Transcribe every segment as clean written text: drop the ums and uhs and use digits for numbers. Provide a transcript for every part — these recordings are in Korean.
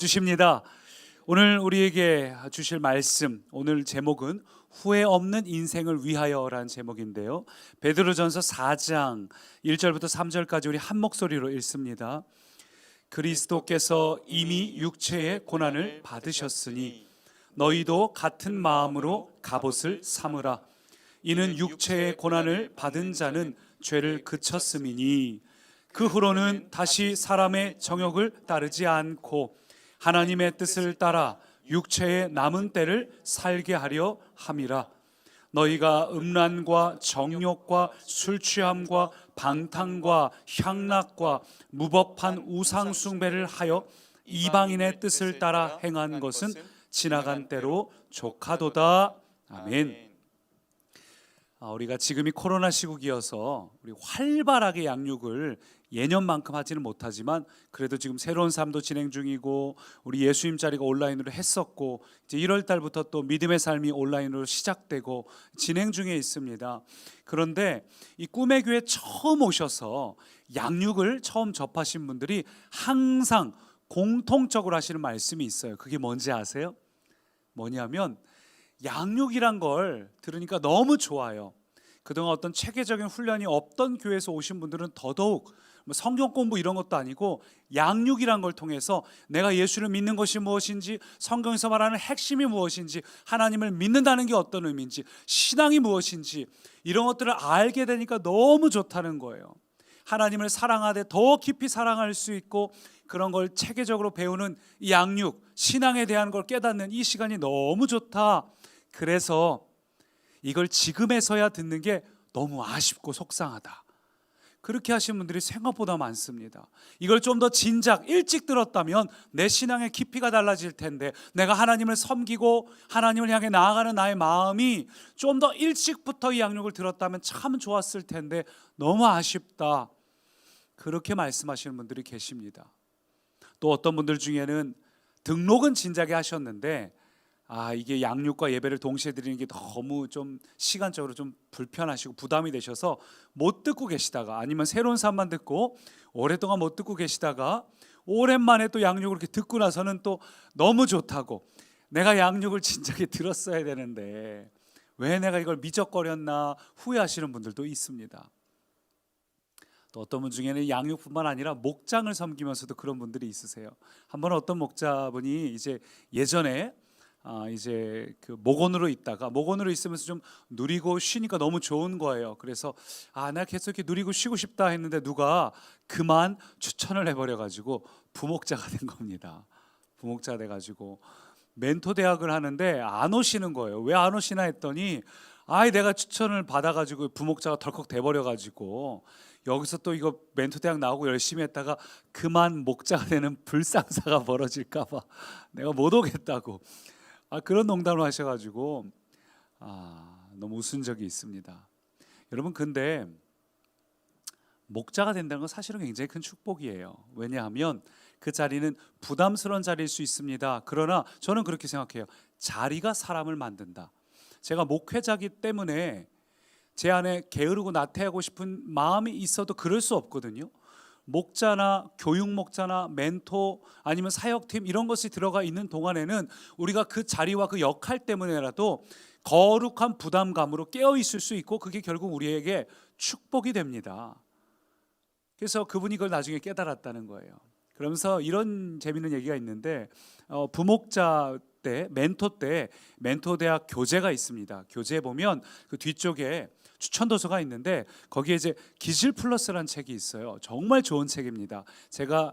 주십니다. 오늘 우리에게 주실 말씀, 오늘 제목은 후회 없는 인생을 위하여라는 제목인데요, 베드로전서 4장 1절부터 3절까지 우리 한 목소리로 읽습니다. 그리스도께서 이미 육체의 고난을 받으셨으니 너희도 같은 마음으로 갑옷을 삼으라. 이는 육체의 고난을 받은 자는 죄를 그쳤음이니 그 후로는 다시 사람의 정욕을 따르지 않고 하나님의 뜻을 따라 육체의 남은 때를 살게 하려 함이라. 너희가 음란과 정욕과 술 취함과 방탕과 향락과 무법한 우상 숭배를 하여 이방인의 뜻을 따라 행한 것은 지나간 때로 족하도다. 아멘. 우리가 지금이 코로나 시국이어서 우리 활발하게 양육을 예년만큼 하지는 못하지만 그래도 지금 새로운 삶도 진행 중이고, 우리 예수님 자리가 온라인으로 했었고, 이제 1월 달부터 또 믿음의 삶이 온라인으로 시작되고 진행 중에 있습니다. 그런데 이 꿈의 교회 처음 오셔서 양육을 처음 접하신 분들이 항상 공통적으로 하시는 말씀이 있어요. 그게 뭔지 아세요? 뭐냐면 양육이란 걸 들으니까 너무 좋아요. 그동안 어떤 체계적인 훈련이 없던 교회에서 오신 분들은 더더욱 성경 공부 이런 것도 아니고 양육이란 걸 통해서 내가 예수를 믿는 것이 무엇인지, 성경에서 말하는 핵심이 무엇인지, 하나님을 믿는다는 게 어떤 의미인지, 신앙이 무엇인지, 이런 것들을 알게 되니까 너무 좋다는 거예요. 하나님을 사랑하되 더 깊이 사랑할 수 있고, 그런 걸 체계적으로 배우는 이 양육, 신앙에 대한 걸 깨닫는 이 시간이 너무 좋다. 그래서 이걸 지금에서야 듣는 게 너무 아쉽고 속상하다, 그렇게 하신 분들이 생각보다 많습니다. 이걸 좀 더 진작 일찍 들었다면 내 신앙의 깊이가 달라질 텐데, 내가 하나님을 섬기고 하나님을 향해 나아가는 나의 마음이 좀 더 일찍부터 이 양육을 들었다면 참 좋았을 텐데 너무 아쉽다, 그렇게 말씀하시는 분들이 계십니다. 또 어떤 분들 중에는 등록은 진작에 하셨는데 이게 양육과 예배를 동시에 드리는 게 너무 좀 시간적으로 좀 불편하시고 부담이 되셔서 못 듣고 계시다가, 아니면 새로운 삶만 듣고 오랫동안 못 듣고 계시다가 오랜만에 또 양육을 이렇게 듣고 나서는 또 너무 좋다고, 내가 양육을 진작에 들었어야 되는데 왜 내가 이걸 미적거렸나 후회하시는 분들도 있습니다. 또 어떤 분 중에는 양육뿐만 아니라 목장을 섬기면서도 그런 분들이 있으세요. 한번 어떤 목자분이 이제 예전에 이제 그 목원으로 있으면서 좀 누리고 쉬니까 너무 좋은 거예요. 그래서 나 계속 이렇게 누리고 쉬고 싶다 했는데 누가 그만 추천을 해버려가지고 부목자가 된 겁니다. 부목자가 돼가지고 멘토 대학을 하는데 안 오시는 거예요. 왜 안 오시나 했더니 내가 추천을 받아가지고 부목자가 덜컥 돼버려가지고 여기서 또 이거 멘토 대학 나오고 열심히 했다가 그만 목자가 되는 불상사가 벌어질까봐 내가 못 오겠다고 그런 농담을 하셔가지고 너무 웃은 적이 있습니다. 여러분, 근데 목자가 된다는 건 사실은 굉장히 큰 축복이에요. 왜냐하면 그 자리는 부담스러운 자리일 수 있습니다. 그러나 저는 그렇게 생각해요. 자리가 사람을 만든다. 제가 목회자기 때문에 제 안에 게으르고 나태하고 싶은 마음이 있어도 그럴 수 없거든요. 목자나 교육 목자나 멘토 아니면 사역팀 이런 것이 들어가 있는 동안에는 우리가 그 자리와 그 역할 때문에라도 거룩한 부담감으로 깨어 있을 수 있고, 그게 결국 우리에게 축복이 됩니다. 그래서 그분이 그걸 나중에 깨달았다는 거예요. 그러면서 이런 재밌는 얘기가 있는데, 부목자 때 멘토 대학 교재가 있습니다. 교재에 보면 그 뒤쪽에 추천 도서가 있는데 거기에 이제 기질 플러스라는 책이 있어요. 정말 좋은 책입니다. 제가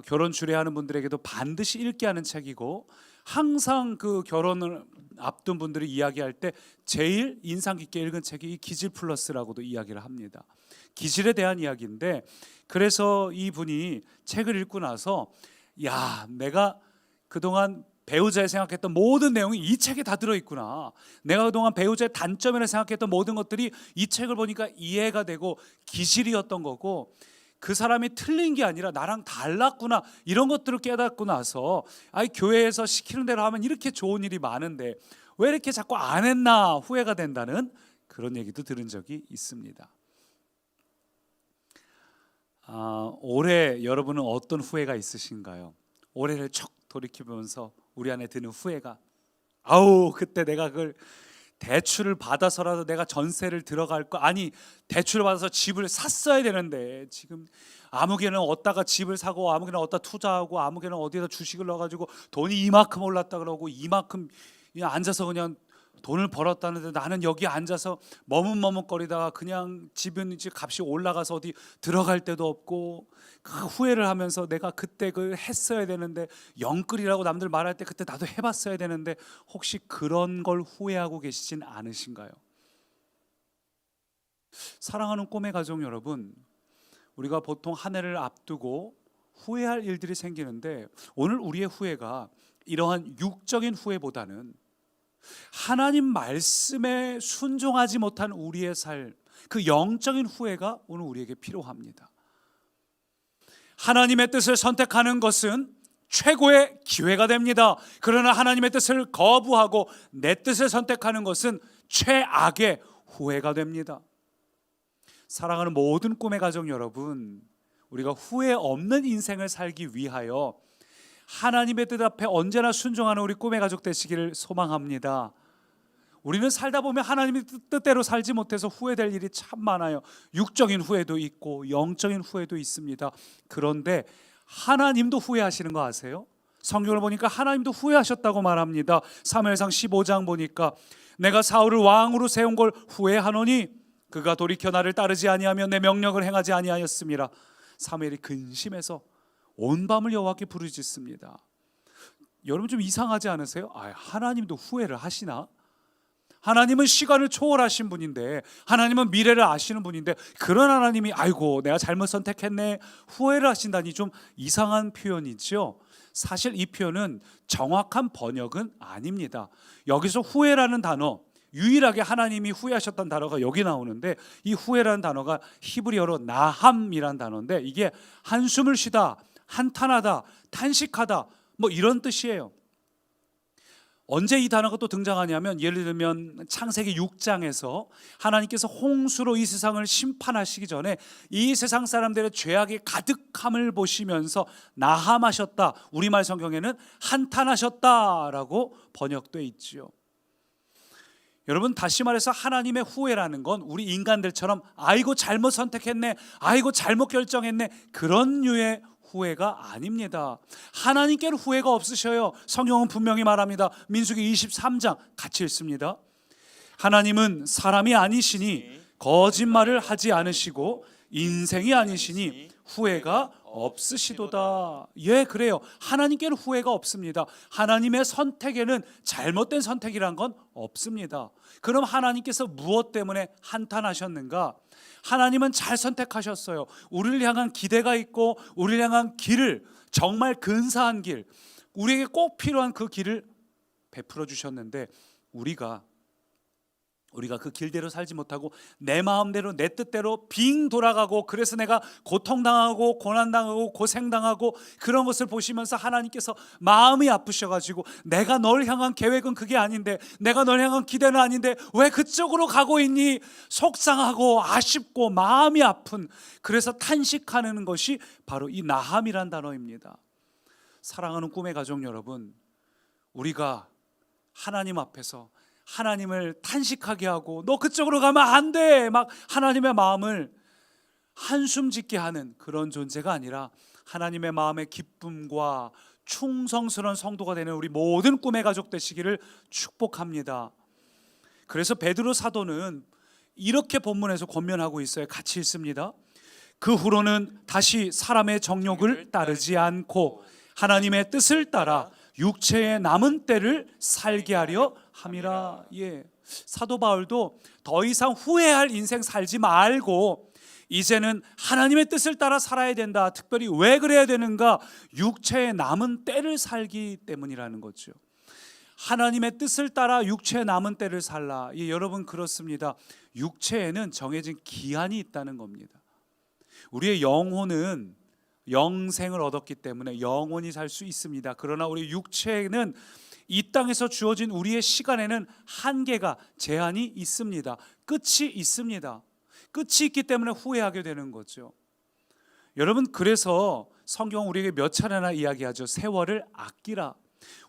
결혼 주례하는 분들에게도 반드시 읽게 하는 책이고, 항상 그 결혼을 앞둔 분들이 이야기할 때 제일 인상 깊게 읽은 책이 이 기질 플러스라고도 이야기를 합니다. 기질에 대한 이야기인데, 그래서 이분이 책을 읽고 나서 내가 그동안 배우자에 생각했던 모든 내용이 이 책에 다 들어있구나, 내가 그동안 배우자의 단점이라 생각했던 모든 것들이 이 책을 보니까 이해가 되고 기질이었던 거고, 그 사람이 틀린 게 아니라 나랑 달랐구나, 이런 것들을 깨닫고 나서 교회에서 시키는 대로 하면 이렇게 좋은 일이 많은데 왜 이렇게 자꾸 안 했나 후회가 된다는 그런 얘기도 들은 적이 있습니다. 올해 여러분은 어떤 후회가 있으신가요? 올해를 돌이켜보면서 우리 안에 드는 후회가, 아우 그때 내가 그걸 대출을 받아서라도 내가 전세를 들어갈 거, 아니 대출을 받아서 집을 샀어야 되는데 지금 아무개는 얻다가 집을 사고 아무개는 얻다 투자하고 아무개는 어디에다 주식을 넣어가지고 돈이 이만큼 올랐다 그러고 이만큼 그냥 앉아서 그냥 돈을 벌었다는데 나는 여기 앉아서 머뭇머뭇거리다가 그냥 집은 이제 값이 올라가서 어디 들어갈 데도 없고 그 후회를 하면서 내가 그때 그 했어야 되는데, 영끌이라고 남들 말할 때 그때 나도 해봤어야 되는데, 혹시 그런 걸 후회하고 계시진 않으신가요? 사랑하는 꿈의 가족 여러분, 우리가 보통 한 해를 앞두고 후회할 일들이 생기는데, 오늘 우리의 후회가 이러한 육적인 후회보다는 하나님 말씀에 순종하지 못한 우리의 삶, 그 영적인 후회가 오늘 우리에게 필요합니다. 하나님의 뜻을 선택하는 것은 최고의 기회가 됩니다. 그러나 하나님의 뜻을 거부하고 내 뜻을 선택하는 것은 최악의 후회가 됩니다. 사랑하는 모든 꿈의 가족 여러분, 우리가 후회 없는 인생을 살기 위하여 하나님의 뜻 앞에 언제나 순종하는 우리 꿈의 가족 되시기를 소망합니다. 우리는 살다 보면 하나님의 뜻대로 살지 못해서 후회될 일이 참 많아요. 육적인 후회도 있고 영적인 후회도 있습니다. 그런데 하나님도 후회하시는 거 아세요? 성경을 보니까 하나님도 후회하셨다고 말합니다. 사무엘상 15장 보니까 내가 사울을 왕으로 세운 걸 후회하노니 그가 돌이켜 나를 따르지 아니하며 내 명령을 행하지 아니하였음이라. 사무엘이 근심해서 온 밤을 여호와께 부르짖습니다. 여러분 좀 이상하지 않으세요? 하나님도 후회를 하시나? 하나님은 시간을 초월하신 분인데, 하나님은 미래를 아시는 분인데, 그런 하나님이 아이고 내가 잘못 선택했네 후회를 하신다니 좀 이상한 표현이죠. 사실 이 표현은 정확한 번역은 아닙니다. 여기서 후회라는 단어, 유일하게 하나님이 후회하셨던 단어가 여기 나오는데, 이 후회라는 단어가 히브리어로 나함이라는 단어인데, 이게 한숨을 쉬다, 한탄하다, 탄식하다 뭐 이런 뜻이에요. 언제 이 단어가 또 등장하냐면, 예를 들면 창세기 6장에서 하나님께서 홍수로 이 세상을 심판하시기 전에 이 세상 사람들의 죄악이 가득함을 보시면서 나함하셨다, 우리말 성경에는 한탄하셨다라고 번역되어 있지요. 여러분, 다시 말해서 하나님의 후회라는 건 우리 인간들처럼 아이고 잘못 선택했네, 아이고 잘못 결정했네, 그런 류의 후회가 아닙니다. 하나님께는 후회가 없으셔요. 성경은 분명히 말합니다. 민수기 23장 같이 읽습니다. 하나님은 사람이 아니시니 거짓말을 하지 않으시고 인생이 아니시니 후회가 없으시도다. 예, 그래요. 하나님께는 후회가 없습니다. 하나님의 선택에는 잘못된 선택이란 건 없습니다. 그럼 하나님께서 무엇 때문에 한탄하셨는가? 하나님은 잘 선택하셨어요. 우리를 향한 기대가 있고 우리를 향한 길을, 정말 근사한 길, 우리에게 꼭 필요한 그 길을 베풀어 주셨는데, 우리가 그 길대로 살지 못하고 내 마음대로 내 뜻대로 빙 돌아가고, 그래서 내가 고통당하고 고난당하고 고생당하고 그런 것을 보시면서 하나님께서 마음이 아프셔가지고 내가 널 향한 계획은 그게 아닌데, 내가 널 향한 기대는 아닌데 왜 그쪽으로 가고 있니? 속상하고 아쉽고 마음이 아픈, 그래서 탄식하는 것이 바로 이 나함이란 단어입니다. 사랑하는 꿈의 가족 여러분, 우리가 하나님 앞에서 하나님을 탄식하게 하고 너 그쪽으로 가면 안 돼, 막 하나님의 마음을 한숨 짓게 하는 그런 존재가 아니라 하나님의 마음의 기쁨과 충성스러운 성도가 되는 우리 모든 꿈의 가족 되시기를 축복합니다. 그래서 베드로 사도는 이렇게 본문에서 권면하고 있어요. 같이 읽습니다. 그 후로는 다시 사람의 정욕을 따르지 않고 하나님의 뜻을 따라 육체의 남은 때를 살게 하려 함이라. 예, 사도 바울도 더 이상 후회할 인생 살지 말고 이제는 하나님의 뜻을 따라 살아야 된다. 특별히 왜 그래야 되는가? 육체의 남은 때를 살기 때문이라는 거죠. 하나님의 뜻을 따라 육체의 남은 때를 살라. 예, 여러분 그렇습니다. 육체에는 정해진 기한이 있다는 겁니다. 우리의 영혼은 영생을 얻었기 때문에 영원히 살 수 있습니다. 그러나 우리 육체는 이 땅에서 주어진 우리의 시간에는 한계가, 제한이 있습니다. 끝이 있습니다. 끝이 있기 때문에 후회하게 되는 거죠. 여러분, 그래서 성경 우리에게 몇 차례나 이야기하죠. 세월을 아끼라.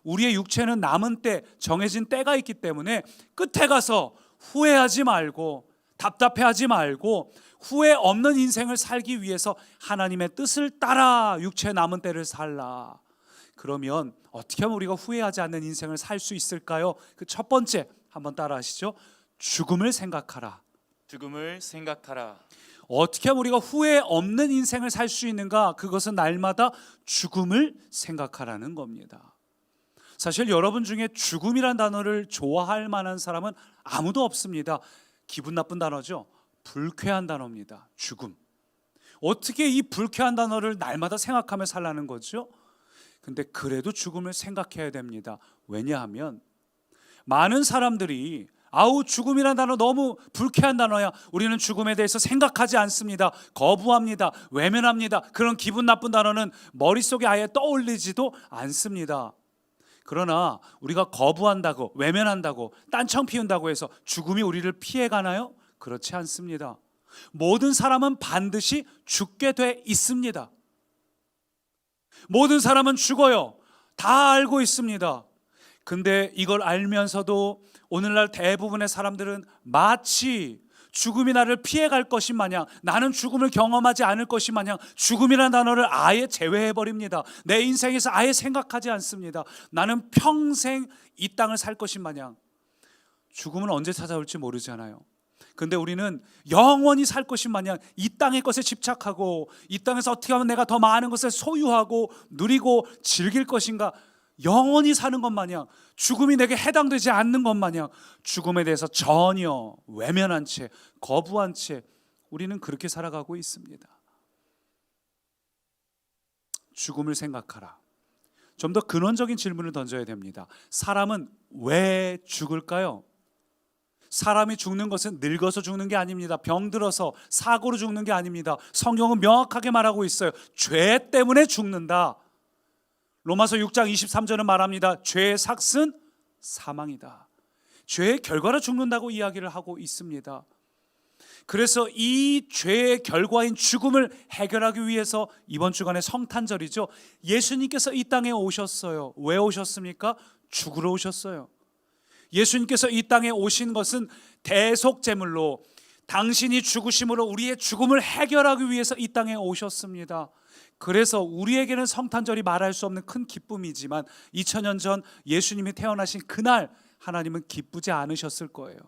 우리의 육체는 남은 때, 정해진 때가 있기 때문에 끝에 가서 후회하지 말고 답답해하지 말고 후회 없는 인생을 살기 위해서 하나님의 뜻을 따라 육체의 남은 때를 살라. 그러면 어떻게 하면 우리가 후회하지 않는 인생을 살 수 있을까요? 그 첫 번째 한번 따라 하시죠. 죽음을 생각하라. 죽음을 생각하라. 어떻게 하면 우리가 후회 없는 인생을 살 수 있는가? 그것은 날마다 죽음을 생각하라는 겁니다. 사실 여러분 중에 죽음이란 단어를 좋아할 만한 사람은 아무도 없습니다. 기분 나쁜 단어죠. 불쾌한 단어입니다. 죽음. 어떻게 이 불쾌한 단어를 날마다 생각하며 살라는 거죠? 근데 그래도 죽음을 생각해야 됩니다. 왜냐하면 많은 사람들이 아우 죽음이란 단어 너무 불쾌한 단어야. 우리는 죽음에 대해서 생각하지 않습니다. 거부합니다. 외면합니다. 그런 기분 나쁜 단어는 머릿속에 아예 떠올리지도 않습니다. 그러나 우리가 거부한다고 외면한다고 딴청 피운다고 해서 죽음이 우리를 피해가나요? 그렇지 않습니다. 모든 사람은 반드시 죽게 돼 있습니다. 모든 사람은 죽어요. 다 알고 있습니다. 근데 이걸 알면서도 오늘날 대부분의 사람들은 마치 죽음이 나를 피해갈 것이 마냥, 나는 죽음을 경험하지 않을 것이 마냥 죽음이라는 단어를 아예 제외해버립니다. 내 인생에서 아예 생각하지 않습니다. 나는 평생 이 땅을 살 것이 마냥. 죽음은 언제 찾아올지 모르잖아요. 근데 우리는 영원히 살 것이 마냥 이 땅의 것에 집착하고 이 땅에서 어떻게 하면 내가 더 많은 것을 소유하고 누리고 즐길 것인가, 영원히 사는 것 마냥, 죽음이 내게 해당되지 않는 것 마냥 죽음에 대해서 전혀 외면한 채, 거부한 채 우리는 그렇게 살아가고 있습니다. 죽음을 생각하라. 좀 더 근원적인 질문을 던져야 됩니다. 사람은 왜 죽을까요? 사람이 죽는 것은 늙어서 죽는 게 아닙니다. 병들어서, 사고로 죽는 게 아닙니다. 성경은 명확하게 말하고 있어요. 죄 때문에 죽는다. 로마서 6장 23절은 말합니다. 죄의 삭은 사망이다. 죄의 결과로 죽는다고 이야기를 하고 있습니다. 그래서 이 죄의 결과인 죽음을 해결하기 위해서 이번 주간에 성탄절이죠. 예수님께서 이 땅에 오셨어요. 왜 오셨습니까? 죽으러 오셨어요. 예수님께서 이 땅에 오신 것은 대속제물로 당신이 죽으심으로 우리의 죽음을 해결하기 위해서 이 땅에 오셨습니다. 그래서 우리에게는 성탄절이 말할 수 없는 큰 기쁨이지만 2000년 전 예수님이 태어나신 그날 하나님은 기쁘지 않으셨을 거예요.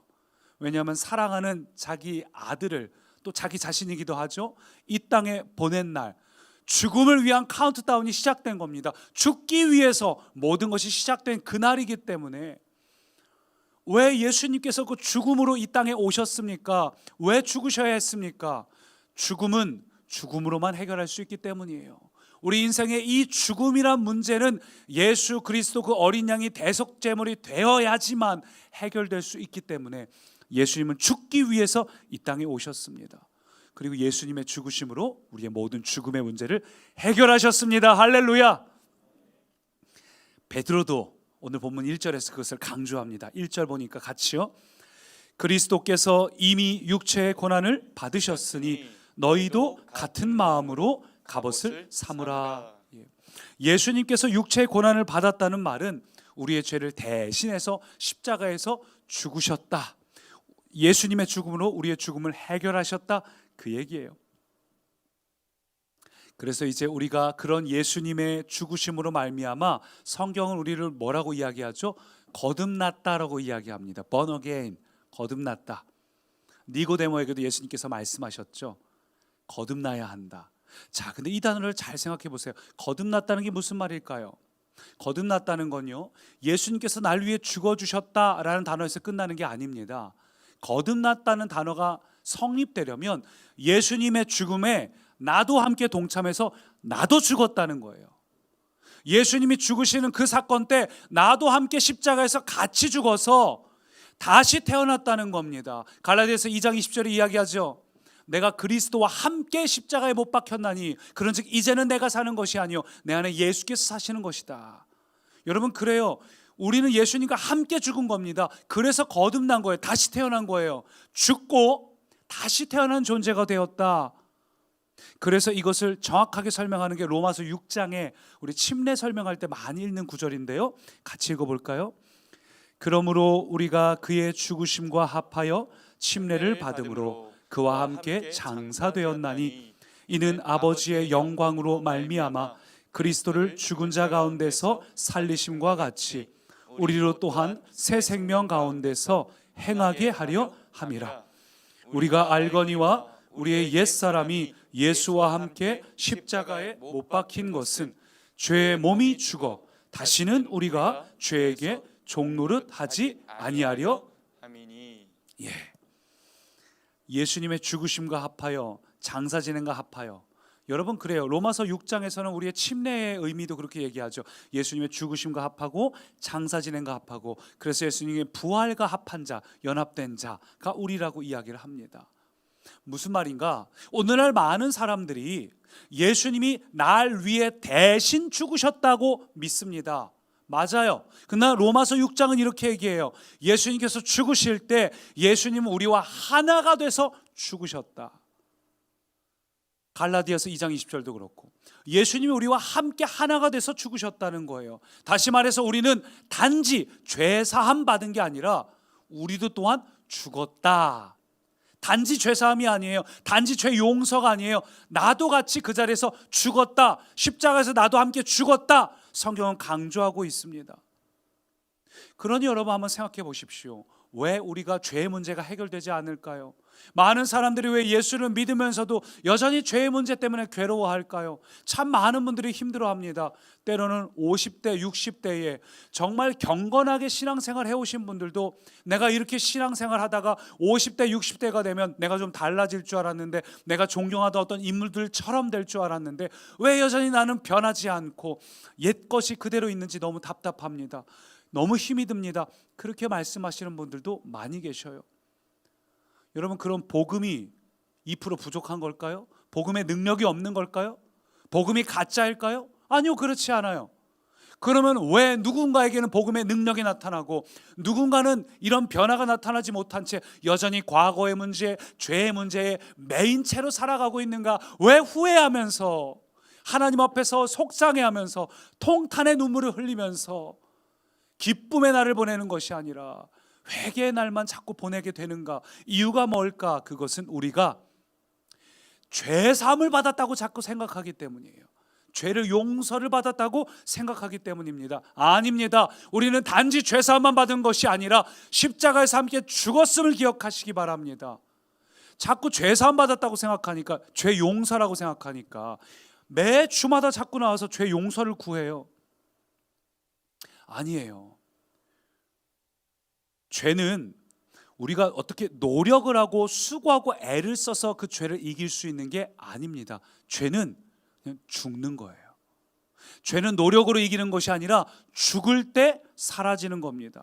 왜냐하면 사랑하는 자기 아들을, 또 자기 자신이기도 하죠, 이 땅에 보낸 날, 죽음을 위한 카운트다운이 시작된 겁니다. 죽기 위해서 모든 것이 시작된 그날이기 때문에. 왜 예수님께서 그 죽음으로 이 땅에 오셨습니까? 왜 죽으셔야 했습니까? 죽음은 죽음으로만 해결할 수 있기 때문이에요. 우리 인생의 이 죽음이란 문제는 예수 그리스도 그 어린 양이 대속제물이 되어야지만 해결될 수 있기 때문에 예수님은 죽기 위해서 이 땅에 오셨습니다. 그리고 예수님의 죽으심으로 우리의 모든 죽음의 문제를 해결하셨습니다. 할렐루야. 베드로도 오늘 본문 1절에서 그것을 강조합니다. 1절 보니까 같이요. 그리스도께서 이미 육체의 고난을 받으셨으니 너희도 같은 마음으로 갑옷을 삼으라. 예수님께서 육체의 고난을 받았다는 말은 우리의 죄를 대신해서 십자가에서 죽으셨다. 예수님의 죽음으로 우리의 죽음을 해결하셨다. 그 얘기예요. 그래서 이제 우리가 그런 예수님의 죽으심으로 말미암아 성경은 우리를 뭐라고 이야기하죠? 거듭났다라고 이야기합니다. born again, 거듭났다. 니고데모에게도 예수님께서 말씀하셨죠. 거듭나야 한다. 자, 근데 이 단어를 잘 생각해 보세요. 거듭났다는 게 무슨 말일까요? 거듭났다는 건요, 예수님께서 날 위해 죽어주셨다라는 단어에서 끝나는 게 아닙니다. 거듭났다는 단어가 성립되려면 예수님의 죽음에 나도 함께 동참해서 나도 죽었다는 거예요. 예수님이 죽으시는 그 사건 때 나도 함께 십자가에서 같이 죽어서 다시 태어났다는 겁니다. 갈라디아서 2장 20절에 이야기하죠. 내가 그리스도와 함께 십자가에 못 박혔나니 그런즉 이제는 내가 사는 것이 아니요 내 안에 예수께서 사시는 것이다. 여러분, 그래요. 우리는 예수님과 함께 죽은 겁니다. 그래서 거듭난 거예요. 다시 태어난 거예요. 죽고 다시 태어난 존재가 되었다. 그래서 이것을 정확하게 설명하는 게 로마서 6장에 우리 침례 설명할 때 많이 읽는 구절인데요. 같이 읽어볼까요? 그러므로 우리가 그의 죽으심과 합하여 침례를 받음으로 그와 함께 장사되었나니 이는 아버지의 영광으로 말미암아 그리스도를 죽은 자 가운데서 살리심과 같이 우리로 또한 새 생명 가운데서 행하게 하려 함이라. 우리가 알거니와 우리의 옛사람이 예수와 함께 십자가에 못 박힌 것은 죄의 몸이 죽어 다시는 우리가 죄에게 종노릇 하지 아니하려 함이니. 예수님의 죽으심과 합하여 장사 지낸과 합하여. 여러분 그래요. 로마서 6장에서는 우리의 침례의 의미도 그렇게 얘기하죠. 예수님의 죽으심과 합하고 장사 지낸과 합하고. 그래서 예수님의 부활과 합한 자, 연합된 자가 우리라고 이야기를 합니다. 무슨 말인가? 오늘날 많은 사람들이 예수님이 날 위해 대신 죽으셨다고 믿습니다. 맞아요. 그러나 로마서 6장은 이렇게 얘기해요. 예수님께서 죽으실 때 예수님은 우리와 하나가 돼서 죽으셨다. 갈라디아서 2장 20절도 그렇고 예수님이 우리와 함께 하나가 돼서 죽으셨다는 거예요. 다시 말해서 우리는 단지 죄 사함 받은 게 아니라 우리도 또한 죽었다. 단지 죄 사함이 아니에요. 단지 죄 용서가 아니에요. 나도 같이 그 자리에서 죽었다. 십자가에서 나도 함께 죽었다. 성경은 강조하고 있습니다. 그러니 여러분 한번 생각해 보십시오. 왜 우리가 죄의 문제가 해결되지 않을까요? 많은 사람들이 왜 예수를 믿으면서도 여전히 죄의 문제 때문에 괴로워할까요? 참 많은 분들이 힘들어합니다. 때로는 50대, 60대에 정말 경건하게 신앙생활 해오신 분들도 내가 이렇게 신앙생활 하다가 50대, 60대가 되면 내가 좀 달라질 줄 알았는데, 내가 존경하던 어떤 인물들처럼 될 줄 알았는데 왜 여전히 나는 변하지 않고 옛것이 그대로 있는지 너무 답답합니다. 너무 힘이 듭니다. 그렇게 말씀하시는 분들도 많이 계셔요. 여러분 그럼 복음이 2% 부족한 걸까요? 복음의 능력이 없는 걸까요? 복음이 가짜일까요? 아니요, 그렇지 않아요. 그러면 왜 누군가에게는 복음의 능력이 나타나고 누군가는 이런 변화가 나타나지 못한 채 여전히 과거의 문제, 죄의 문제에 매인 채로 살아가고 있는가? 왜 후회하면서 하나님 앞에서 속상해하면서 통탄의 눈물을 흘리면서 기쁨의 날을 보내는 것이 아니라 회개의 날만 자꾸 보내게 되는가? 이유가 뭘까? 그것은 우리가 죄 사함을 받았다고 자꾸 생각하기 때문이에요. 죄를 용서를 받았다고 생각하기 때문입니다. 아닙니다. 우리는 단지 죄 사함만 받은 것이 아니라 십자가에서 함께 죽었음을 기억하시기 바랍니다. 자꾸 죄 사함 받았다고 생각하니까, 죄 용서라고 생각하니까 매 주마다 자꾸 나와서 죄 용서를 구해요. 아니에요. 죄는 우리가 어떻게 노력을 하고 수고하고 애를 써서 그 죄를 이길 수 있는 게 아닙니다. 죄는 그냥 죽는 거예요. 죄는 노력으로 이기는 것이 아니라 죽을 때 사라지는 겁니다.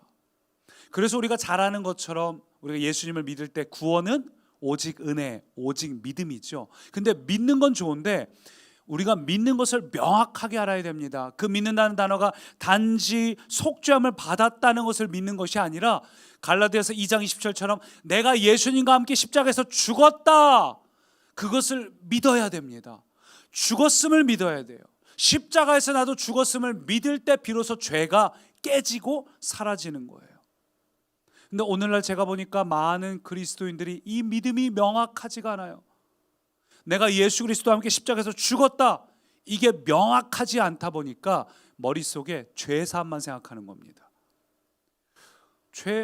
그래서 우리가 잘 아는 것처럼 우리가 예수님을 믿을 때 구원은 오직 은혜, 오직 믿음이죠. 근데 믿는 건 좋은데 우리가 믿는 것을 명확하게 알아야 됩니다. 그 믿는다는 단어가 단지 속죄함을 받았다는 것을 믿는 것이 아니라 갈라디아서 2장 20절처럼 내가 예수님과 함께 십자가에서 죽었다, 그것을 믿어야 됩니다. 죽었음을 믿어야 돼요. 십자가에서 나도 죽었음을 믿을 때 비로소 죄가 깨지고 사라지는 거예요. 근데 오늘날 제가 보니까 많은 그리스도인들이 이 믿음이 명확하지가 않아요. 내가 예수 그리스도와 함께 십자가에서 죽었다, 이게 명확하지 않다 보니까 머릿속에 죄 사함만 생각하는 겁니다.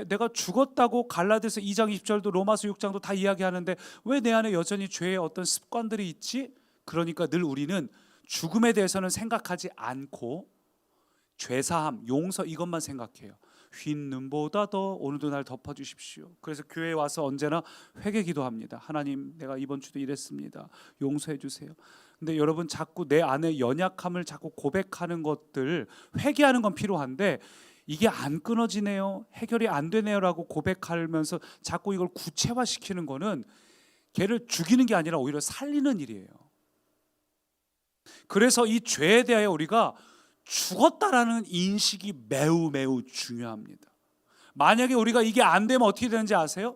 내가 죽었다고 갈라디아서 2장 20절도 로마서 6장도 다 이야기하는데 왜 내 안에 여전히 죄의 어떤 습관들이 있지? 그러니까 늘 우리는 죽음에 대해서는 생각하지 않고 죄 사함, 용서 이것만 생각해요. 흰 눈보다 더 오늘도 날 덮어주십시오. 그래서 교회에 와서 언제나 회개 기도합니다. 하나님, 내가 이번 주도 이랬습니다. 용서해 주세요. 근데 여러분 자꾸 내 안에 연약함을 자꾸 고백하는 것들, 회개하는 건 필요한데 이게 안 끊어지네요, 해결이 안 되네요라고 고백하면서 자꾸 이걸 구체화시키는 거는 걔를 죽이는 게 아니라 오히려 살리는 일이에요. 그래서 이 죄에 대하여 우리가 죽었다라는 인식이 매우 매우 중요합니다. 만약에 우리가 이게 안 되면 어떻게 되는지 아세요?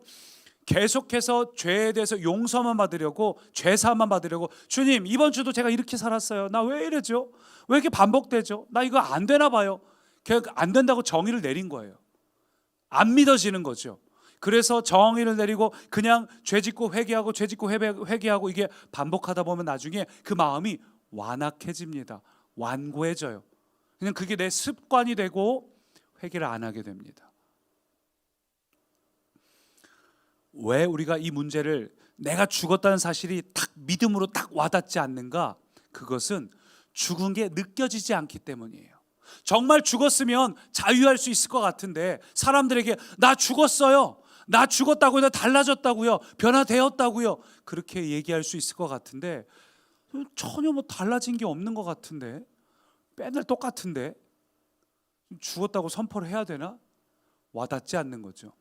계속해서 죄에 대해서 용서만 받으려고, 죄사함만 받으려고, 주님 이번 주도 제가 이렇게 살았어요. 나 왜 이러죠? 왜 이렇게 반복되죠? 나 이거 안 되나 봐요. 안 된다고 정의를 내린 거예요. 안 믿어지는 거죠. 그래서 정의를 내리고 그냥 죄짓고 회개하고 죄짓고 회개하고 이게 반복하다 보면 나중에 그 마음이 완악해집니다. 완고해져요. 그냥 그게 내 습관이 되고 회개를 안 하게 됩니다. 왜 우리가 이 문제를 내가 죽었다는 사실이 딱 믿음으로 딱 와닿지 않는가? 그것은 죽은 게 느껴지지 않기 때문이에요. 정말 죽었으면 자유할 수 있을 것 같은데 사람들에게 나 죽었어요, 나 죽었다고요, 나 달라졌다고요, 변화되었다고요, 그렇게 얘기할 수 있을 것 같은데 전혀 뭐 달라진 게 없는 것 같은데, 맨날 똑같은데 죽었다고 선포를 해야 되나? 와닿지 않는 거죠.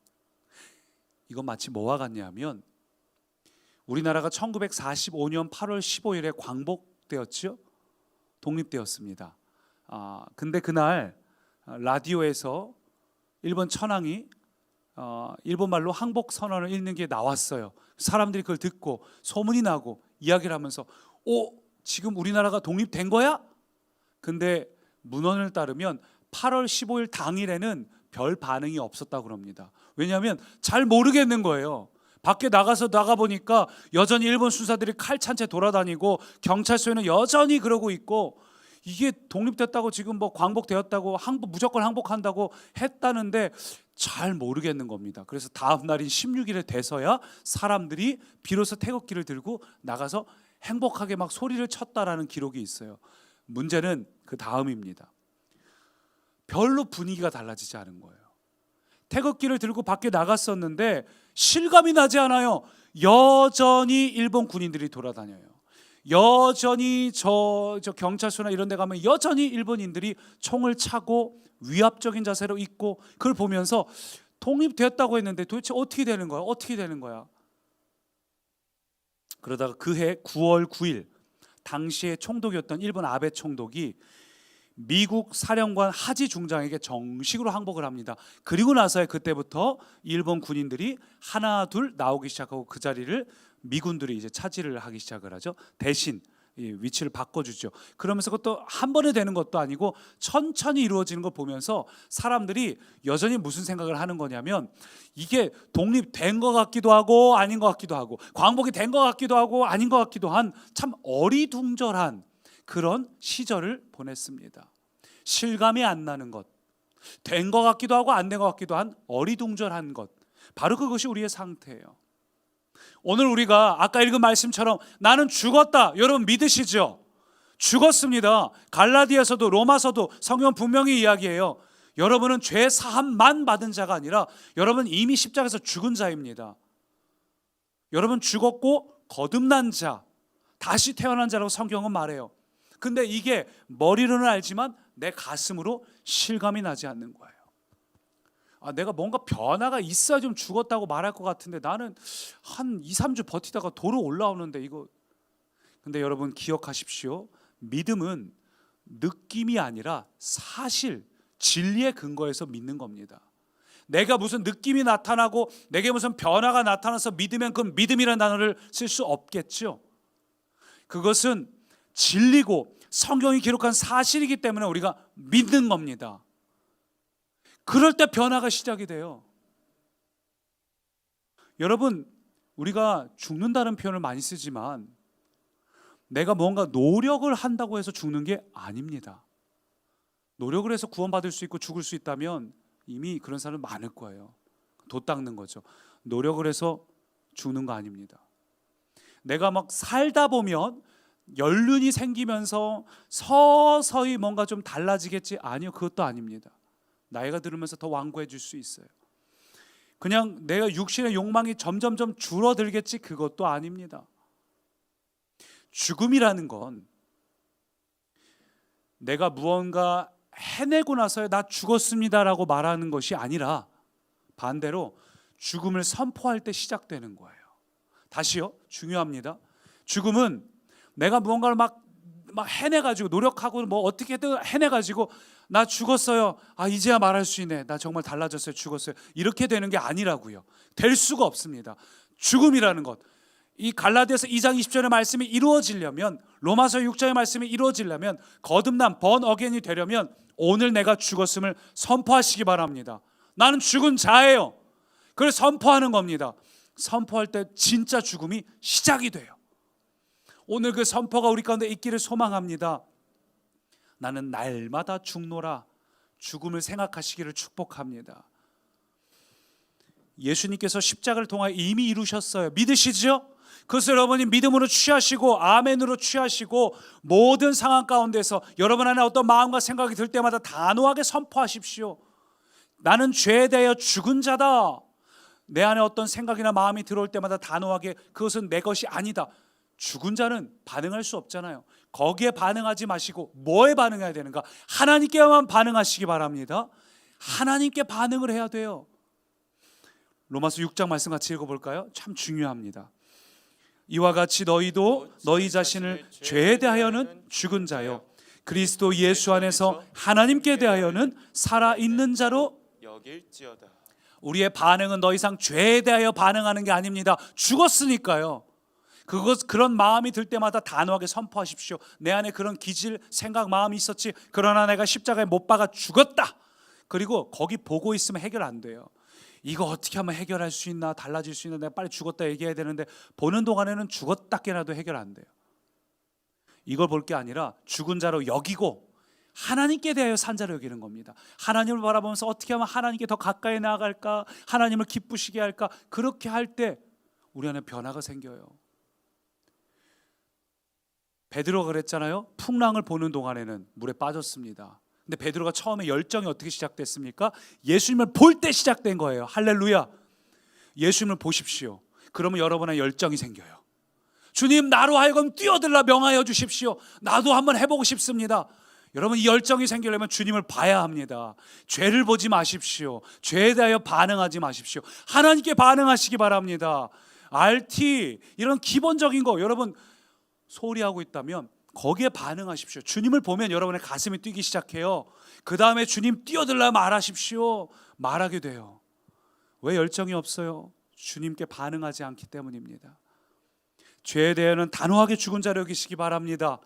이건 마치 뭐와 같냐면 우리나라가 1945년 8월 15일에 광복되었죠. 독립되었습니다. 근데 그날 라디오에서 일본 천황이 일본말로 항복 선언을 읽는 게 나왔어요. 사람들이 그걸 듣고 소문이 나고 이야기를 하면서 지금 우리나라가 독립된 거야? 근데 문헌을 따르면 8월 15일 당일에는 별 반응이 없었다고 합니다. 왜냐하면 잘 모르겠는 거예요. 밖에 나가보니까 여전히 일본 수사들이 칼 찬 채 돌아다니고 경찰서에는 여전히 그러고 있고, 이게 독립됐다고 지금 뭐 광복되었다고 무조건 항복한다고 했다는데 잘 모르겠는 겁니다. 그래서 다음 날인 16일에 돼서야 사람들이 비로소 태극기를 들고 나가서 행복하게 막 소리를 쳤다라는 기록이 있어요. 문제는 그 다음입니다. 별로 분위기가 달라지지 않은 거예요. 태극기를 들고 밖에 나갔었는데 실감이 나지 않아요. 여전히 일본 군인들이 돌아다녀요. 여전히 저 경찰서나 이런 데 가면 여전히 일본인들이 총을 차고 위압적인 자세로 있고, 그걸 보면서 독립됐다고 했는데 도대체 어떻게 되는 거야? 어떻게 되는 거야? 그러다가 그해 9월 9일 당시에 총독이었던 일본 아베 총독이 미국 사령관 하지 중장에게 정식으로 항복을 합니다. 그리고 나서야 그때부터 일본 군인들이 하나 둘 나오기 시작하고 그 자리를 미군들이 이제 차지를 하기 시작을 하죠. 대신 이 위치를 바꿔주죠. 그러면서 그것도 한 번에 되는 것도 아니고 천천히 이루어지는 걸 보면서 사람들이 여전히 무슨 생각을 하는 거냐면, 이게 독립된 것 같기도 하고 아닌 것 같기도 하고, 광복이 된 것 같기도 하고 아닌 것 같기도 한 참 어리둥절한 그런 시절을 보냈습니다. 실감이 안 나는 것, 된 것 같기도 하고 안 된 것 같기도 한 어리둥절한 것, 바로 그것이 우리의 상태예요. 오늘 우리가 아까 읽은 말씀처럼 나는 죽었다, 여러분 믿으시죠? 죽었습니다. 갈라디아서도 로마서도 성경 분명히 이야기해요. 여러분은 죄 사함만 받은 자가 아니라 여러분 이미 십자가에서 죽은 자입니다. 여러분 죽었고 거듭난 자, 다시 태어난 자라고 성경은 말해요. 근데 이게 머리로는 알지만 내 가슴으로 실감이 나지 않는 거예요. 내가 뭔가 변화가 있어야 좀 죽었다고 말할 것 같은데 나는 한 2, 3주 버티다가 도로 올라오는데 이거. 근데 여러분 기억하십시오. 믿음은 느낌이 아니라 사실, 진리의 근거에서 믿는 겁니다. 내가 무슨 느낌이 나타나고 내게 무슨 변화가 나타나서 믿으면 그 믿음이라는 단어를 쓸 수 없겠죠. 그것은 진리고 성경이 기록한 사실이기 때문에 우리가 믿는 겁니다. 그럴 때 변화가 시작이 돼요. 여러분, 우리가 죽는다는 표현을 많이 쓰지만 내가 뭔가 노력을 한다고 해서 죽는 게 아닙니다. 노력을 해서 구원받을 수 있고 죽을 수 있다면 이미 그런 사람 많을 거예요. 도 닦는 거죠. 노력을 해서 죽는 거 아닙니다. 내가 막 살다 보면 연륜이 생기면서 서서히 뭔가 좀 달라지겠지? 아니요, 그것도 아닙니다. 나이가 들으면서 더 완고해질 수 있어요. 그냥 내가 육신의 욕망이 점점점 줄어들겠지? 그것도 아닙니다. 죽음이라는 건 내가 무언가 해내고 나서야 나 죽었습니다라고 말하는 것이 아니라 반대로 죽음을 선포할 때 시작되는 거예요. 다시요, 중요합니다. 죽음은 내가 무언가를 막 막 해내가지고 노력하고 뭐 어떻게든 해내가지고 나 죽었어요. 아 이제야 말할 수 있네. 나 정말 달라졌어요. 죽었어요. 이렇게 되는 게 아니라고요. 될 수가 없습니다. 죽음이라는 것, 이 갈라디아서 2장 20절의 말씀이 이루어지려면, 로마서 6장의 말씀이 이루어지려면, 거듭난 번 어게인이 되려면 오늘 내가 죽었음을 선포하시기 바랍니다. 나는 죽은 자예요. 그래서 선포하는 겁니다. 선포할 때 진짜 죽음이 시작이 돼요. 오늘 그 선포가 우리 가운데 있기를 소망합니다. 나는 날마다 죽노라. 죽음을 생각하시기를 축복합니다. 예수님께서 십자가를 통하여 이미 이루셨어요. 믿으시죠? 그것을 여러분이 믿음으로 취하시고 아멘으로 취하시고 모든 상황 가운데서 여러분 안에 어떤 마음과 생각이 들 때마다 단호하게 선포하십시오. 나는 죄에 대하여 죽은 자다. 내 안에 어떤 생각이나 마음이 들어올 때마다 단호하게 그것은 내 것이 아니다. 죽은 자는 반응할 수 없잖아요. 거기에 반응하지 마시고 뭐에 반응해야 되는가? 하나님께만 반응하시기 바랍니다. 하나님께 반응을 해야 돼요. 로마서 6장 말씀 같이 읽어볼까요? 참 중요합니다. 이와 같이 너희도 너희 자신을 죄에 대하여는 죽은 자요 그리스도 예수 안에서 하나님께 대하여는 살아있는 자로 여길지어다. 우리의 반응은 더 이상 죄에 대하여 반응하는 게 아닙니다. 죽었으니까요. 그런 마음이 들 때마다 단호하게 선포하십시오. 내 안에 그런 기질, 생각, 마음이 있었지. 그러나 내가 십자가에 못 박아 죽었다. 그리고 거기 보고 있으면 해결 안 돼요. 이거 어떻게 하면 해결할 수 있나, 달라질 수 있나, 내가 빨리 죽었다 얘기해야 되는데 보는 동안에는 죽었다 깨나도 해결 안 돼요. 이걸 볼 게 아니라 죽은 자로 여기고 하나님께 대하여 산 자로 여기는 겁니다. 하나님을 바라보면서 어떻게 하면 하나님께 더 가까이 나아갈까, 하나님을 기쁘시게 할까. 그렇게 할 때 우리 안에 변화가 생겨요. 베드로가 그랬잖아요. 풍랑을 보는 동안에는 물에 빠졌습니다. 근데 베드로가 처음에 열정이 어떻게 시작됐습니까? 예수님을 볼 때 시작된 거예요. 할렐루야. 예수님을 보십시오. 그러면 여러분의 열정이 생겨요. 주님, 나로 하여금 뛰어들라 명하여 주십시오. 나도 한번 해보고 싶습니다. 여러분, 이 열정이 생기려면 주님을 봐야 합니다. 죄를 보지 마십시오. 죄에 대하여 반응하지 마십시오. 하나님께 반응하시기 바랍니다. RT 이런 기본적인 거 여러분 소홀히 하고 있다면 거기에 반응하십시오. 주님을 보면 여러분의 가슴이 뛰기 시작해요. 그 다음에 주님 뛰어들라 말하십시오. 말하게 돼요. 왜 열정이 없어요? 주님께 반응하지 않기 때문입니다. 죄에 대해서는 단호하게 죽은 자로 여기시기 바랍니다.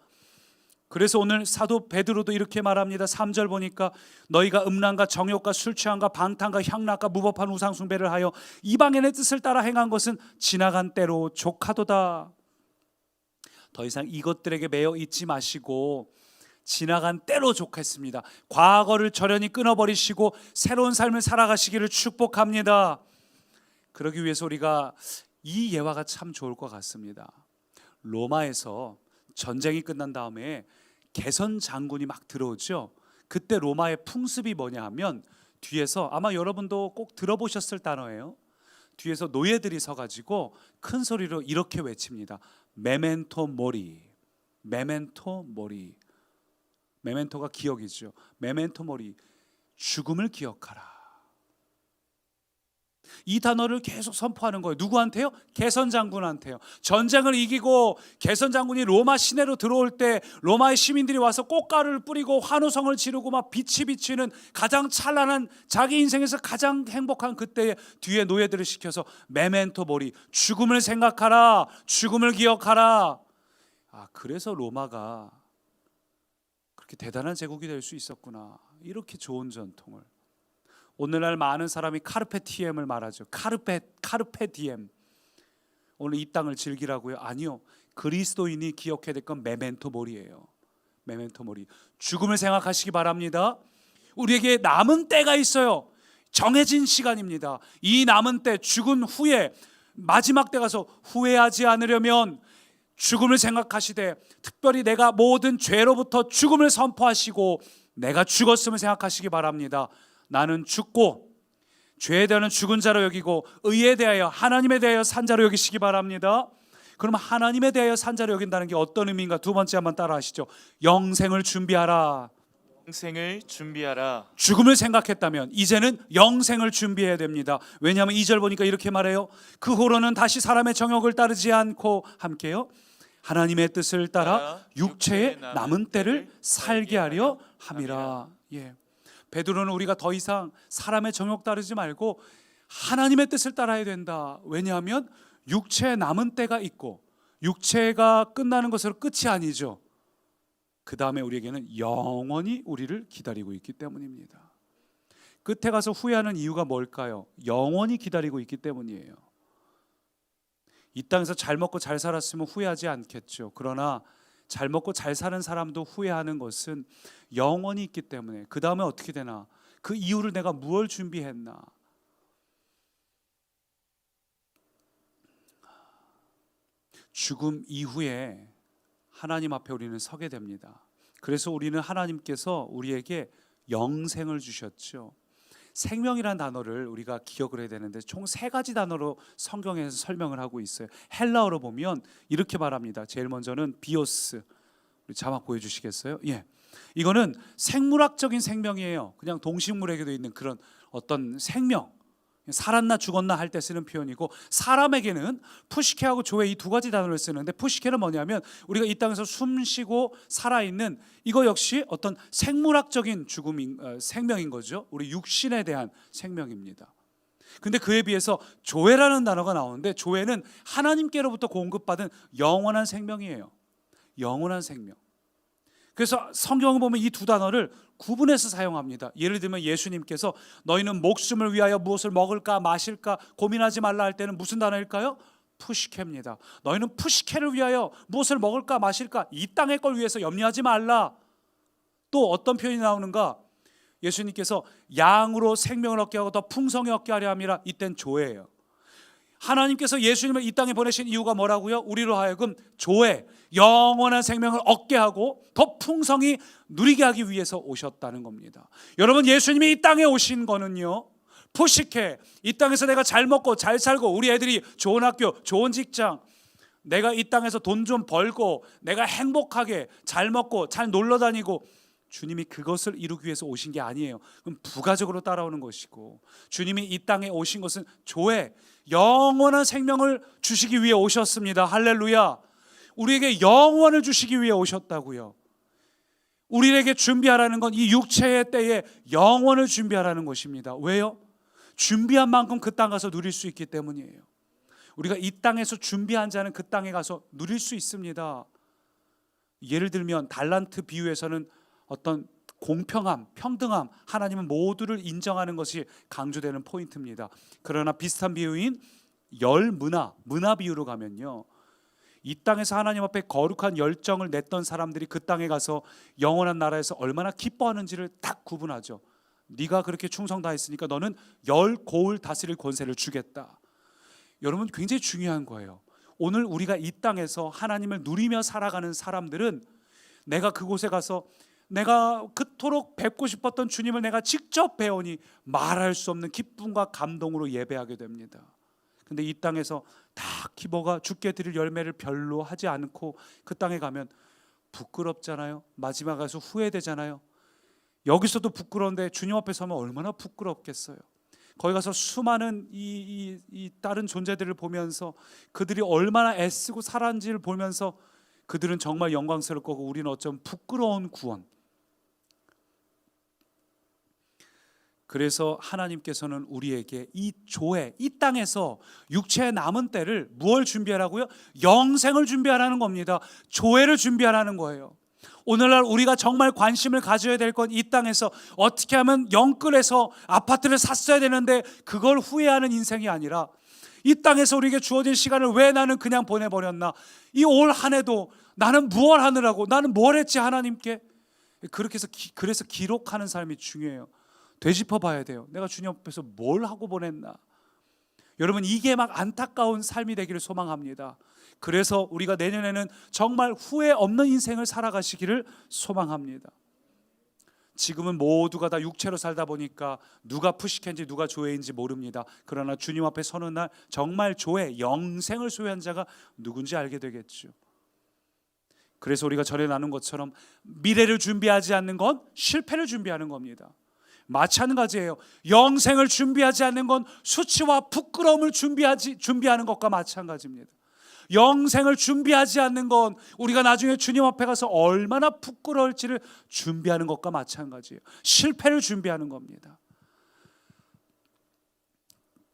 그래서 오늘 사도 베드로도 이렇게 말합니다. 3절 보니까 너희가 음란과 정욕과 술 취함과 방탕과 향락과 무법한 우상 숭배를 하여 이방인의 뜻을 따라 행한 것은 지나간 때로 족하도다. 더 이상 이것들에게 매여 있지 마시고 지나간 때로 족했습니다. 과거를 절연히 끊어버리시고 새로운 삶을 살아가시기를 축복합니다. 그러기 위해서 우리가 이 예화가 참 좋을 것 같습니다. 로마에서 전쟁이 끝난 다음에 개선 장군이 막 들어오죠. 그때 로마의 풍습이 뭐냐 하면 뒤에서 아마 여러분도 꼭 들어보셨을 단어예요. 뒤에서 노예들이 서가지고 큰 소리로 이렇게 외칩니다. 메멘토 모리. 메멘토 모리. 메멘토가 기억이죠. 메멘토 모리. 죽음을 기억하라. 이 단어를 계속 선포하는 거예요. 누구한테요? 개선 장군한테요. 전쟁을 이기고 개선 장군이 로마 시내로 들어올 때 로마의 시민들이 와서 꽃가루를 뿌리고 환호성을 지르고 막 빛이 비치는 가장 찬란한 자기 인생에서 가장 행복한 그때에 뒤에 노예들을 시켜서 메멘토 모리, 죽음을 생각하라, 죽음을 기억하라. 아, 그래서 로마가 그렇게 대단한 제국이 될 수 있었구나. 이렇게 좋은 전통을. 오늘날 많은 사람이 카르페 디엠을 말하죠. 카르페 디엠. 오늘 이 땅을 즐기라고요? 아니요. 그리스도인이 기억해야 될 건 메멘토 모리예요. 메멘토 모리. 죽음을 생각하시기 바랍니다. 우리에게 남은 때가 있어요. 정해진 시간입니다. 이 남은 때, 죽은 후에 마지막 때 가서 후회하지 않으려면 죽음을 생각하시되, 특별히 내가 모든 죄로부터 죽음을 선포하시고 내가 죽었음을 생각하시기 바랍니다. 나는 죽고 죄에 대하여 죽은 자로 여기고 의에 대하여 하나님에 대하여 산 자로 여기시기 바랍니다. 그러면 하나님에 대하여 산 자로 여긴다는 게 어떤 의미인가? 두 번째 한번 따라 하시죠. 영생을 준비하라. 영생을 준비하라. 죽음을 생각했다면 이제는 영생을 준비해야 됩니다. 왜냐하면 2절 보니까 이렇게 말해요. 그 후로는 다시 사람의 정욕을 따르지 않고 함께요. 하나님의 뜻을 따라 육체의 남은 때를 살게 하려 함이라. 예. 베드로는 우리가 더 이상 사람의 정욕 따르지 말고 하나님의 뜻을 따라야 된다. 왜냐하면 육체의 남은 때가 있고 육체가 끝나는 것으로 끝이 아니죠. 그 다음에 우리에게는 영원히 우리를 기다리고 있기 때문입니다. 끝에 가서 후회하는 이유가 뭘까요? 영원히 기다리고 있기 때문이에요. 이 땅에서 잘 먹고 잘 살았으면 후회하지 않겠죠. 그러나 잘 먹고 잘 사는 사람도 후회하는 것은 영원히 있기 때문에 그 다음에 어떻게 되나? 그 이유를 내가 무엇을 준비했나? 죽음 이후에 하나님 앞에 우리는 서게 됩니다. 그래서 우리는 하나님께서 우리에게 영생을 주셨죠. 생명이라는 단어를 우리가 기억을 해야 되는데 총 3가지 단어로 성경에서 설명을 하고 있어요. 헬라어로 보면 이렇게 말합니다. 제일 먼저는 비오스. 우리 자막 보여주시겠어요? 예, 이거는 생물학적인 생명이에요. 그냥 동식물에게도 있는 그런 어떤 생명, 살았나 죽었나 할 때 쓰는 표현이고, 사람에게는 푸시케하고 조에 이 2가지 단어를 쓰는데, 푸시케는 뭐냐면 우리가 이 땅에서 숨쉬고 살아있는 이거 역시 어떤 생물학적인 죽음인 생명인 거죠. 우리 육신에 대한 생명입니다. 근데 그에 비해서 조에라는 단어가 나오는데, 조에는 하나님께로부터 공급받은 영원한 생명이에요. 영원한 생명. 그래서 성경을 보면 이 2 단어를 구분해서 사용합니다. 예를 들면 예수님께서 너희는 목숨을 위하여 무엇을 먹을까 마실까 고민하지 말라 할 때는 무슨 단어일까요? 푸시케입니다. 너희는 푸시케를 위하여 무엇을 먹을까 마실까, 이 땅의 걸 위해서 염려하지 말라. 또 어떤 표현이 나오는가? 예수님께서 양으로 생명을 얻게 하고 더 풍성히 얻게 하려 함이라. 이땐 조예요. 하나님께서 예수님을 이 땅에 보내신 이유가 뭐라고요? 우리로 하여금 조에 영원한 생명을 얻게 하고 더 풍성히 누리게 하기 위해서 오셨다는 겁니다. 여러분, 예수님이 이 땅에 오신 거는요, 푸시케, 이 땅에서 내가 잘 먹고 잘 살고 우리 애들이 좋은 학교 좋은 직장, 내가 이 땅에서 돈 좀 벌고 내가 행복하게 잘 먹고 잘 놀러 다니고, 주님이 그것을 이루기 위해서 오신 게 아니에요. 그럼 부가적으로 따라오는 것이고, 주님이 이 땅에 오신 것은 조에 영원한 생명을 주시기 위해 오셨습니다. 할렐루야. 우리에게 영원을 주시기 위해 오셨다고요. 우리에게 준비하라는 건 이 육체의 때에 영원을 준비하라는 것입니다. 왜요? 준비한 만큼 그 땅 가서 누릴 수 있기 때문이에요. 우리가 이 땅에서 준비한 자는 그 땅에 가서 누릴 수 있습니다. 예를 들면 달란트 비유에서는 어떤 공평함, 평등함, 하나님은 모두를 인정하는 것이 강조되는 포인트입니다. 그러나 비슷한 비유인 문화 비유로 가면요, 이 땅에서 하나님 앞에 거룩한 열정을 냈던 사람들이 그 땅에 가서 영원한 나라에서 얼마나 기뻐하는지를 딱 구분하죠. 네가 그렇게 충성 다했으니까 너는 10고을 다스릴 권세를 주겠다. 여러분, 굉장히 중요한 거예요. 오늘 우리가 이 땅에서 하나님을 누리며 살아가는 사람들은 내가 그곳에 가서 내가 그토록 뵙고 싶었던 주님을 내가 직접 배우니 말할 수 없는 기쁨과 감동으로 예배하게 됩니다. 근데 이 땅에서 딱히 뭐가 주께 드릴 열매를 별로 하지 않고 그 땅에 가면 부끄럽잖아요. 마지막에 가서 후회되잖아요. 여기서도 부끄러운데 주님 앞에 서면 얼마나 부끄럽겠어요. 거기 가서 수많은 이 다른 존재들을 보면서 그들이 얼마나 애쓰고 살았는지를 보면서 그들은 정말 영광스러울 거고 우리는 어쩌면 부끄러운 구원. 그래서 하나님께서는 우리에게 이 조에, 이 땅에서 육체의 남은 때를 무엇을 준비하라고요? 영생을 준비하라는 겁니다. 조회를 준비하라는 거예요. 오늘날 우리가 정말 관심을 가져야 될 건 이 땅에서 어떻게 하면 영끌에서 아파트를 샀어야 되는데 그걸 후회하는 인생이 아니라, 이 땅에서 우리에게 주어진 시간을 왜 나는 그냥 보내버렸나, 이 올 한 해도 나는 무엇 하느라고, 나는 뭘 했지 하나님께. 그렇게 해서 그래서 기록하는 삶이 중요해요. 되짚어 봐야 돼요. 내가 주님 앞에서 뭘 하고 보냈나. 여러분, 이게 막 안타까운 삶이 되기를 소망합니다. 그래서 우리가 내년에는 정말 후회 없는 인생을 살아가시기를 소망합니다. 지금은 모두가 다 육체로 살다 보니까 누가 푸시케인지 누가 조회인지 모릅니다. 그러나 주님 앞에 서는 날 정말 조회, 영생을 소유한 자가 누군지 알게 되겠죠. 그래서 우리가 전에 나눈 것처럼 미래를 준비하지 않는 건 실패를 준비하는 겁니다. 마찬가지예요. 영생을 준비하지 않는 건 수치와 부끄러움을 준비하는 것과 마찬가지입니다. 영생을 준비하지 않는 건 우리가 나중에 주님 앞에 가서 얼마나 부끄러울지를 준비하는 것과 마찬가지예요. 실패를 준비하는 겁니다.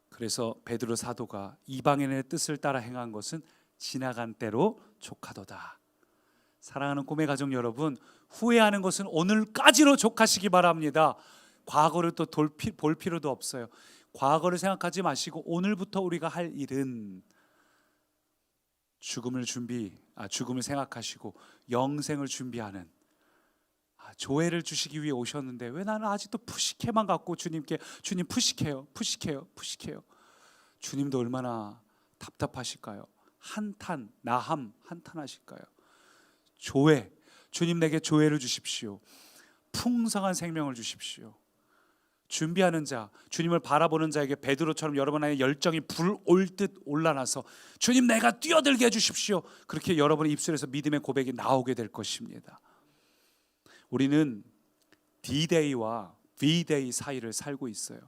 그래서 베드로 사도가 이방인의 뜻을 따라 행한 것은 지나간 때로 족하도다. 사랑하는 꿈의 가족 여러분, 후회하는 것은 오늘까지로 족하시기 바랍니다. 과거를 또 볼 필요도 없어요. 과거를 생각하지 마시고 오늘부터 우리가 할 일은 죽음을 생각하시고 영생을 준비하는, 조회를 주시기 위해 오셨는데 왜 나는 아직도 푸시케만 갖고 주님께 주님 푸시케요. 주님도 얼마나 답답하실까요? 한탄하실까요? 조회, 주님 내게 조회를 주십시오. 풍성한 생명을 주십시오. 준비하는 자, 주님을 바라보는 자에게 베드로처럼 여러분 안에 열정이 불올듯 올라나서 주님 내가 뛰어들게 해주십시오. 그렇게 여러분의 입술에서 믿음의 고백이 나오게 될 것입니다. 우리는 D-Day와 V-Day 사이를 살고 있어요.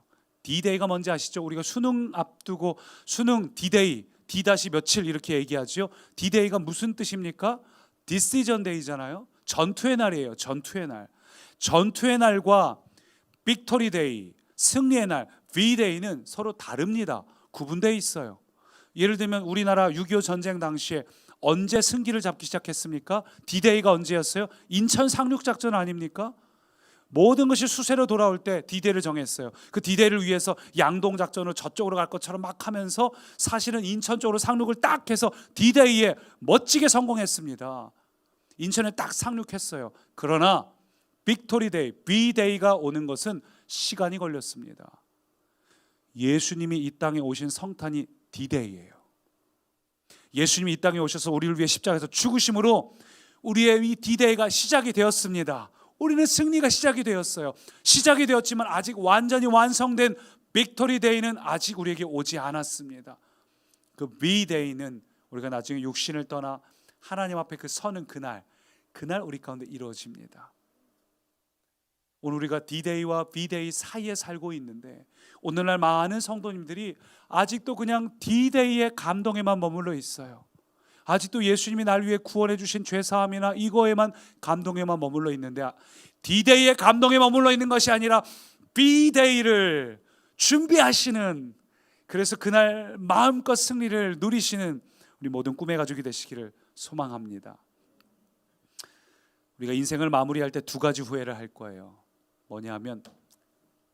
D-Day가 뭔지 아시죠? 우리가 수능 앞두고 수능 D-Day, D- 며칠 이렇게 얘기하죠. D-Day가 무슨 뜻입니까? Decision Day잖아요. 전투의 날이에요. 전투의 날. 전투의 날과 빅토리 데이, 승리의 날, V-Day는 서로 다릅니다. 구분되어 있어요. 예를 들면 우리나라 6.25 전쟁 당시에 언제 승기를 잡기 시작했습니까? D-Day가 언제였어요? 인천 상륙작전 아닙니까? 모든 것이 수세로 돌아올 때 D-Day를 정했어요. 그 D-Day를 위해서 양동작전으로 저쪽으로 갈 것처럼 막 하면서 사실은 인천 쪽으로 상륙을 딱 해서 D-Day에 멋지게 성공했습니다. 인천에 딱 상륙했어요. 그러나 빅토리 데이, V-Day가 오는 것은 시간이 걸렸습니다. 예수님이 이 땅에 오신 성탄이 D-Day예요. 예수님이 이 땅에 오셔서 우리를 위해 십자가에서 죽으심으로 우리의 이 D-Day가 시작이 되었습니다. 우리는 승리가 시작이 되었어요. 시작이 되었지만 아직 완전히 완성된 빅토리 데이는 아직 우리에게 오지 않았습니다. 그 V-Day는 우리가 나중에 육신을 떠나 하나님 앞에 그 서는 그날 우리 가운데 이루어집니다. 오늘 우리가 D-Day와 V-Day 사이에 살고 있는데 오늘날 많은 성도님들이 아직도 그냥 D-Day의 감동에만 머물러 있어요. 아직도 예수님이 날 위해 구원해 주신 죄사함이나 이거에만 감동에만 머물러 있는데 D-Day의 감동에 머물러 있는 것이 아니라 V-Day를 준비하시는, 그래서 그날 마음껏 승리를 누리시는 우리 모든 꿈의 가족이 되시기를 소망합니다. 우리가 인생을 마무리할 때 두 가지 후회를 할 거예요. 뭐냐 하면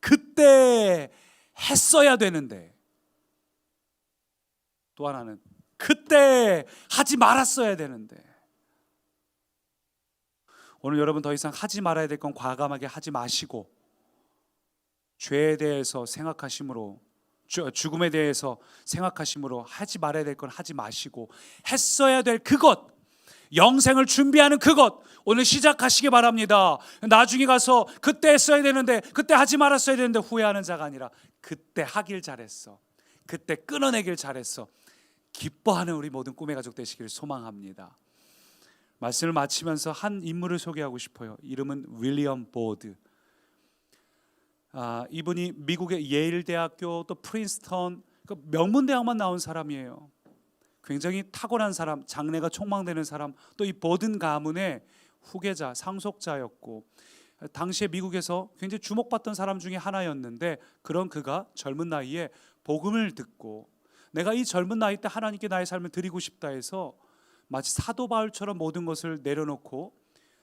그때 했어야 되는데, 또 하나는 그때 하지 말았어야 되는데. 오늘 여러분 더 이상 하지 말아야 될 건 과감하게 하지 마시고 죄에 대해서 생각하심으로, 죽음에 대해서 생각하심으로 하지 말아야 될 건 하지 마시고 했어야 될 그것, 영생을 준비하는 그것 오늘 시작하시기 바랍니다. 나중에 가서 그때 했어야 되는데 그때 하지 말았어야 되는데 후회하는 자가 아니라 그때 하길 잘했어, 그때 끊어내길 잘했어, 기뻐하는 우리 모든 꿈의 가족 되시기를 소망합니다. 말씀을 마치면서 한 인물을 소개하고 싶어요. 이름은 윌리엄 보드. 이분이 미국의 예일 대학교 또 프린스턴 명문 대학만 나온 사람이에요. 굉장히 탁월한 사람, 장래가 촉망되는 사람, 또 이 보든 가문의 후계자, 상속자였고 당시에 미국에서 굉장히 주목받던 사람 중에 하나였는데, 그런 그가 젊은 나이에 복음을 듣고 내가 이 젊은 나이 때 하나님께 나의 삶을 드리고 싶다 해서 마치 사도 바울처럼 모든 것을 내려놓고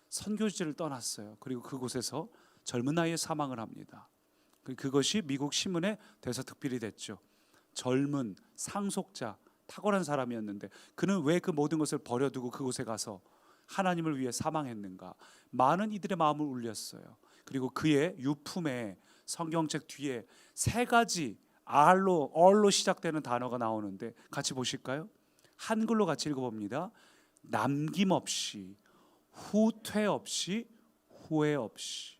선교지를 떠났어요. 그리고 그곳에서 젊은 나이에 사망을 합니다. 그것이 미국 신문에 대서특필이 됐죠. 젊은 상속자, 탁월한 사람이었는데 그는 왜 그 모든 것을 버려두고 그곳에 가서 하나님을 위해 사망했는가? 많은 이들의 마음을 울렸어요. 그리고 그의 유품에 성경책 뒤에 세 가지 얼로 시작되는 단어가 나오는데 같이 보실까요? 한글로 같이 읽어봅니다. 남김없이, 후퇴 없이, 후회 없이.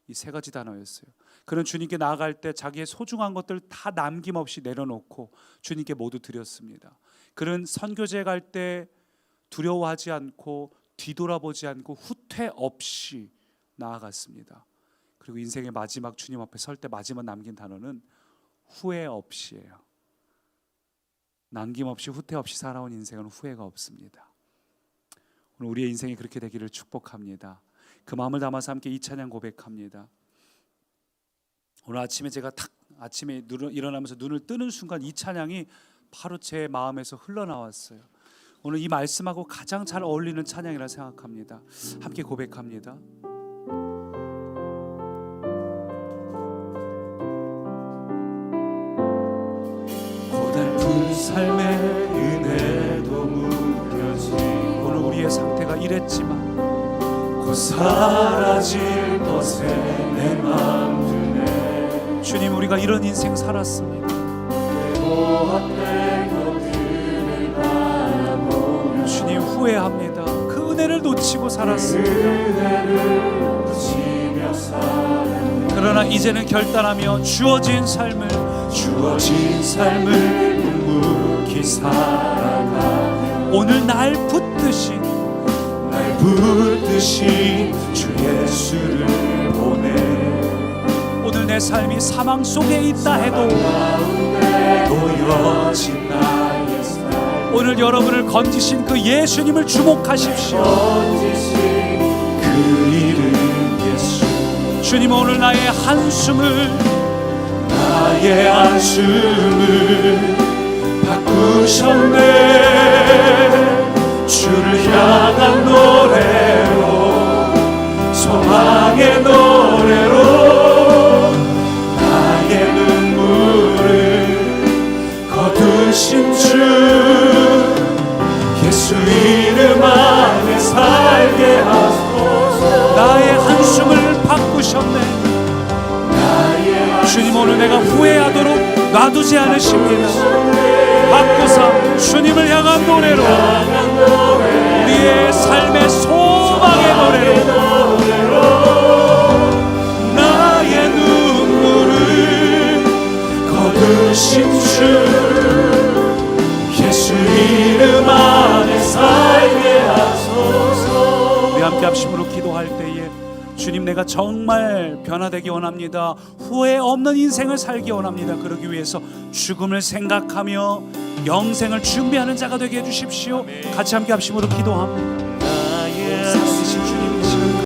이 세 가지 단어였어요. 그는 주님께 나아갈 때 자기의 소중한 것들 다 남김없이 내려놓고 주님께 모두 드렸습니다. 그는 선교제 갈 때 두려워하지 않고 뒤돌아보지 않고 후퇴 없이 나아갔습니다. 그리고 인생의 마지막 주님 앞에 설 때 마지막 남긴 단어는 후회 없이예요. 남김없이 후퇴 없이 살아온 인생은 후회가 없습니다. 오늘 우리의 인생이 그렇게 되기를 축복합니다. 그 마음을 담아서 함께 이 찬양 고백합니다. 오늘 아침에 제가 아침에 일어나면서 눈을 뜨는 순간 이 찬양이 바로 제 마음에서 흘러나왔어요. 오늘 이 말씀하고 가장 잘 어울리는 찬양이라 생각합니다. 함께 고백합니다. 고달픈 삶의 은혜도 무뎌지 오늘 우리의 상태가 이랬지만 곧 사라질 것에 내 마음 드네. 주님, 우리가 이런 인생 살았습니다. 주님, 후회합니다. 그 은혜를 놓치고 살았습니다. 그러나 이제는 결단하며 주어진 삶을 묵묵히 살아가 오늘 날 붙드신 주 예수를 보내. 오늘 내 삶이 사망 속에 있다 해도 놓여진 나의 삶 오늘 여러분을 건지신 그 예수님을 주목하십시오. 그 이름 예수. 주님, 오늘 나의 한숨을 바꾸셨네. 주를 향한 노래로 소망의 노래로 나의 눈물을 거두신 주 예수 이름 안에 살게 하소서. 나의 한숨을 바꾸셨네. 주님, 오늘 내가 후회하도록 놔두지 않으십니다. 바꾸사 주님을 향한 노래로 우리의 삶의 소망의 노래로 나의 눈물을 거두신 주 예수 이름 안에 살게 하소서. 우리 함께 합심으로 기도할 때에 주님, 내가 정말 변화되기 원합니다. 후회 없는 인생을 살기 원합니다. 그러기 위해서 죽음을 생각하며 영생을 준비하는 자가 되게 해주십시오. 같이 함께 합심으로 기도합니다. 살아계신 주님